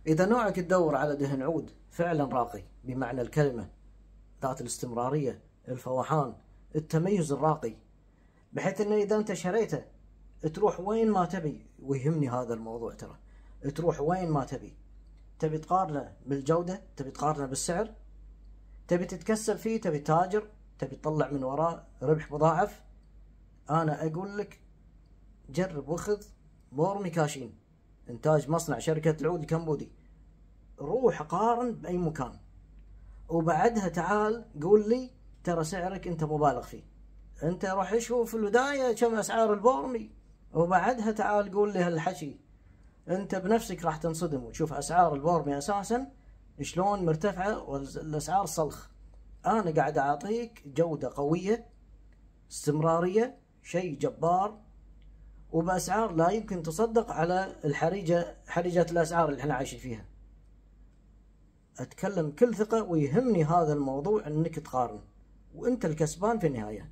إذا نوعك تدور على دهن عود فعلا راقي بمعنى الكلمة، ذات الاستمرارية، الفوحان، التميز الراقي، بحيث أنه إذا أنت شريته تروح وين ما تبي. ويهمني هذا الموضوع ترى، تروح وين ما تبي. تبي تقارنه بالجودة، تبي تقارنه بالسعر، تبي تتكسب فيه، تبي تاجر، تبي تطلع من وراه ربح مضاعف، أنا أقول لك جرب وخذ بورمي كاشين، إنتاج مصنع شركة العود الكمبودي. روح قارن بأي مكان، وبعدها تعال قول لي ترى سعرك أنت مبالغ فيه. أنت روح شوف في البداية كم أسعار البورمي، وبعدها تعال قول لي هالحكي. أنت بنفسك راح تنصدم وتشوف أسعار البورمي أساسا شلون مرتفعة، والأسعار صلخ. أنا قاعد أعطيك جودة قوية، استمرارية، شيء جبار، وبأسعار لا يمكن تصدق على حريجة الأسعار اللي احنا عايشين فيها. أتكلم كل ثقة، ويهمني هذا الموضوع أنك تقارن، وأنت الكسبان في النهاية.